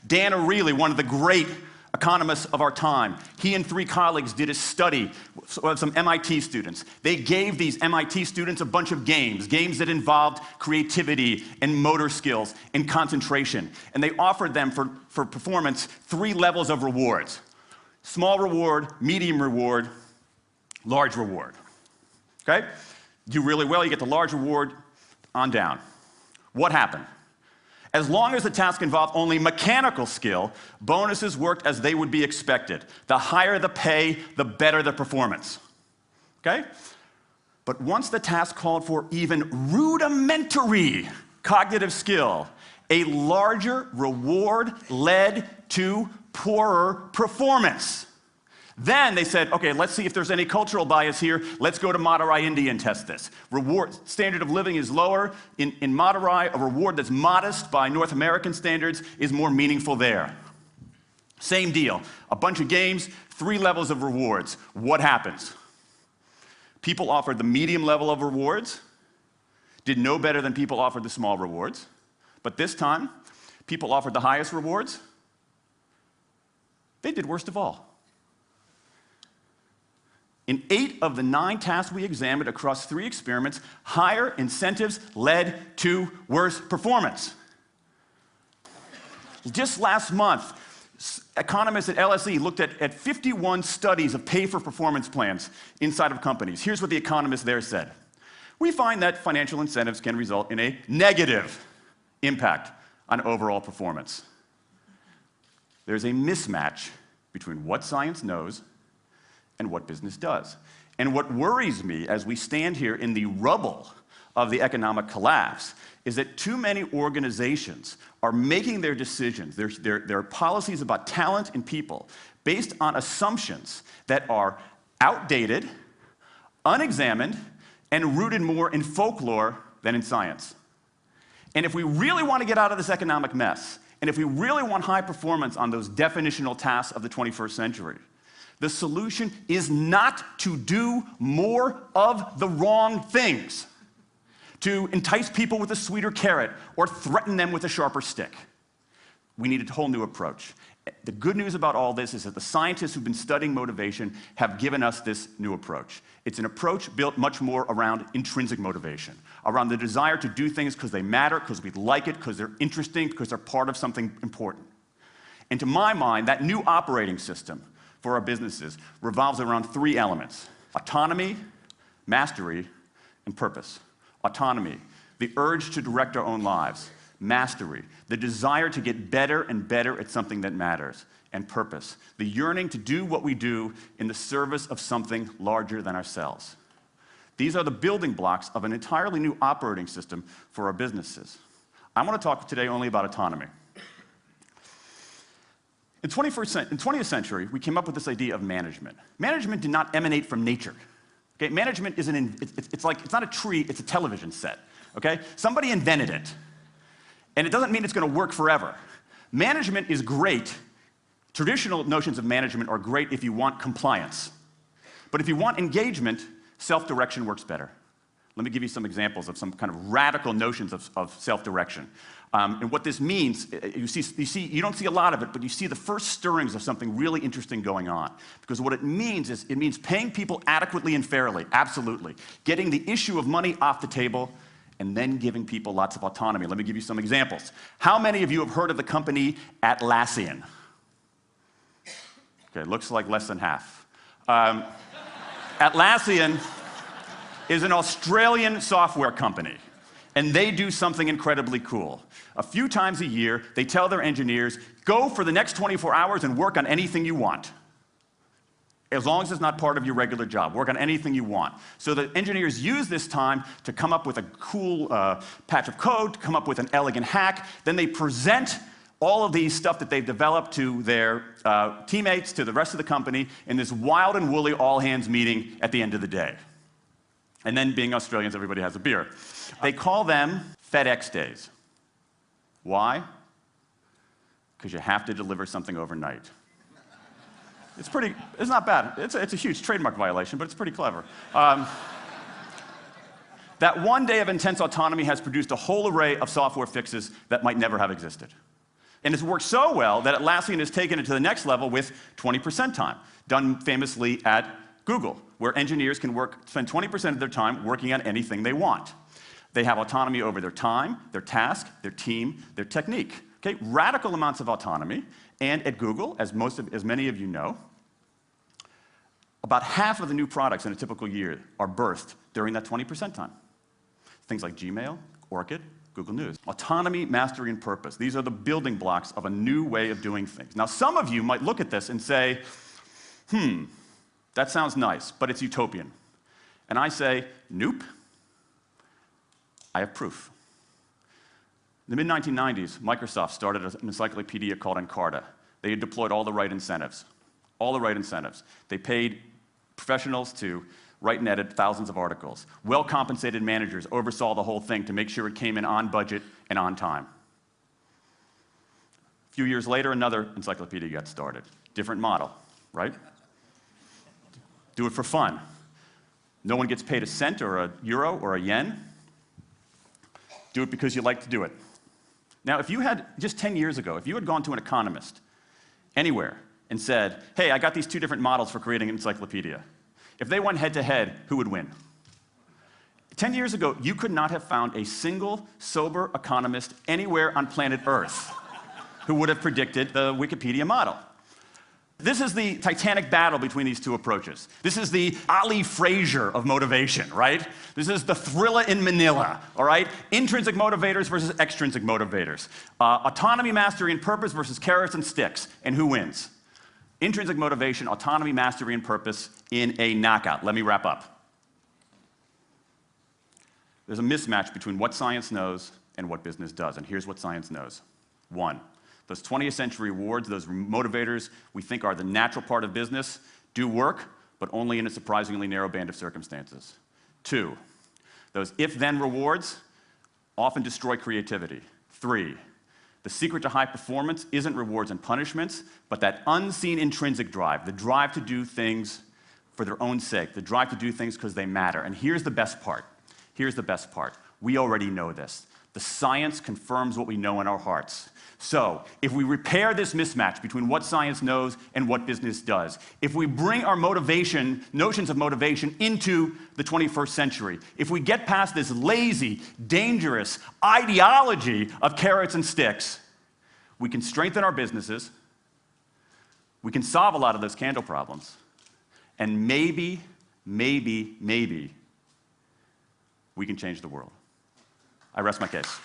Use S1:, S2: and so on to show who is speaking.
S1: Dan Ariely, one of the great economists of our time, he and 3 colleagues did a study of some MIT students. They gave these MIT students a bunch of games that involved creativity and motor skills and concentration. And they offered them for performance 3 levels of rewards: small reward, medium reward, large reward. Okay? Do really well, you get the large reward, on down. What happened? As long as the task involved only mechanical skill, bonuses worked as they would be expected. The higher the pay, the better the performance. Okay? But once the task called for even rudimentary cognitive skill, a larger reward led to poorer performance. Then they said, okay, let's see if there's any cultural bias here. Let's go to Madurai, India and test this. Reward standard of living is lower. In Madurai, a reward that's modest by North American standards is more meaningful there. Same deal. A bunch of games, 3 levels of rewards. What happens? People offered the medium level of rewards, did no better than people offered the small rewards. But this time, people offered the highest rewards. They did worst of all. In 8 of the 9 tasks we examined across 3 experiments, higher incentives led to worse performance. Just last month, economists at LSE looked at 51 studies of pay-for-performance plans inside of companies. Here's what the economists there said. We find that financial incentives can result in a negative impact on overall performance. There's a mismatch between what science knows and what business does. And what worries me as we stand here in the rubble of the economic collapse is that too many organizations are making their decisions, their policies about talent and people, based on assumptions that are outdated, unexamined, and rooted more in folklore than in science. And if we really want to get out of this economic mess, and if we really want high performance on those definitional tasks of the 21st century, the solution is not to do more of the wrong things, to entice people with a sweeter carrot or threaten them with a sharper stick. We need a whole new approach. The good news about all this is that the scientists who've been studying motivation have given us this new approach. It's an approach built much more around intrinsic motivation, around the desire to do things because they matter, because we like it, because they're interesting, because they're part of something important. And to my mind, that new operating system for our businesses revolves around 3 elements: autonomy, mastery, and purpose. Autonomy, the urge to direct our own lives. Mastery, the desire to get better and better at something that matters. And purpose, the yearning to do what we do in the service of something larger than ourselves. These are the building blocks of an entirely new operating system for our businesses. I want to talk today only about autonomy. In 20th century, we came up with this idea of management. Management did not emanate from nature. Okay? Management is it's not a tree, it's a television set. Okay? Somebody invented it. And it doesn't mean it's going to work forever. Management is great. Traditional notions of management are great if you want compliance. But if you want engagement, self-direction works better. Let me give you some examples of some kind of radical notions of self-direction. And what this means, you don't see a lot of it, but you see the first stirrings of something really interesting going on. Because what it means is, it means paying people adequately and fairly, absolutely. Getting the issue of money off the table, and then giving people lots of autonomy. Let me give you some examples. How many of you have heard of the company Atlassian? Okay, looks like less than half. Atlassian is an Australian software company, and they do something incredibly cool. A few times a year, they tell their engineers, go for the next 24 hours and work on anything you want. As long as it's not part of your regular job, work on anything you want. So the engineers use this time to come up with a cool patch of code, to come up with an elegant hack. Then they present all of these stuff that they've developed to their teammates, to the rest of the company, in this wild and woolly all-hands meeting at the end of the day. And then, being Australians, everybody has a beer. They call them FedEx days. Why? Because you have to deliver something overnight. It's not bad. It's a huge trademark violation, but it's pretty clever. That one day of intense autonomy has produced a whole array of software fixes that might never have existed. And it's worked so well that Atlassian has taken it to the next level with 20% time, done famously at Google, where engineers can spend 20% of their time working on anything they want. They have autonomy over their time, their task, their team, their technique. Okay? Radical amounts of autonomy. And at Google, as many of you know, about half of the new products in a typical year are birthed during that 20% time. Things like Gmail, Orchid, Google News. Autonomy, mastery, and purpose. These are the building blocks of a new way of doing things. Now, some of you might look at this and say, that sounds nice, but it's utopian. And I say, nope. I have proof. In the mid-1990s, Microsoft started an encyclopedia called Encarta. They had deployed all the right incentives. All the right incentives. They paid professionals to write and edit thousands of articles. Well-compensated managers oversaw the whole thing to make sure it came in on budget and on time. A few years later, another encyclopedia got started. Different model, right? Do it for fun. No one gets paid a cent or a euro or a yen. Do it because you like to do it. Now, if you had, just 10 years ago, if you had gone to an economist anywhere and said, hey, I got these two different models for creating an encyclopedia, if they went head-to-head, who would win? 10 years ago, you could not have found a single sober economist anywhere on planet Earth who would have predicted the Wikipedia model. This is the titanic battle between these two approaches. This is the Ali Frazier of motivation, right? This is the thriller in Manila, all right? Intrinsic motivators versus extrinsic motivators. Autonomy, mastery, and purpose versus carrots and sticks. And who wins? Intrinsic motivation, autonomy, mastery, and purpose in a knockout. Let me wrap up. There's a mismatch between what science knows and what business does, and here's what science knows. 1, those 20th century rewards, those motivators we think are the natural part of business, do work, but only in a surprisingly narrow band of circumstances. 2, those if-then rewards often destroy creativity. 3, the secret to high performance isn't rewards and punishments, but that unseen intrinsic drive, the drive to do things for their own sake, the drive to do things because they matter. And here's the best part. Here's the best part. We already know this. The science confirms what we know in our hearts. So, if we repair this mismatch between what science knows and what business does, if we bring our notions of motivation into the 21st century, if we get past this lazy, dangerous ideology of carrots and sticks, we can strengthen our businesses, we can solve a lot of those candle problems, and maybe, we can change the world. I rest my case.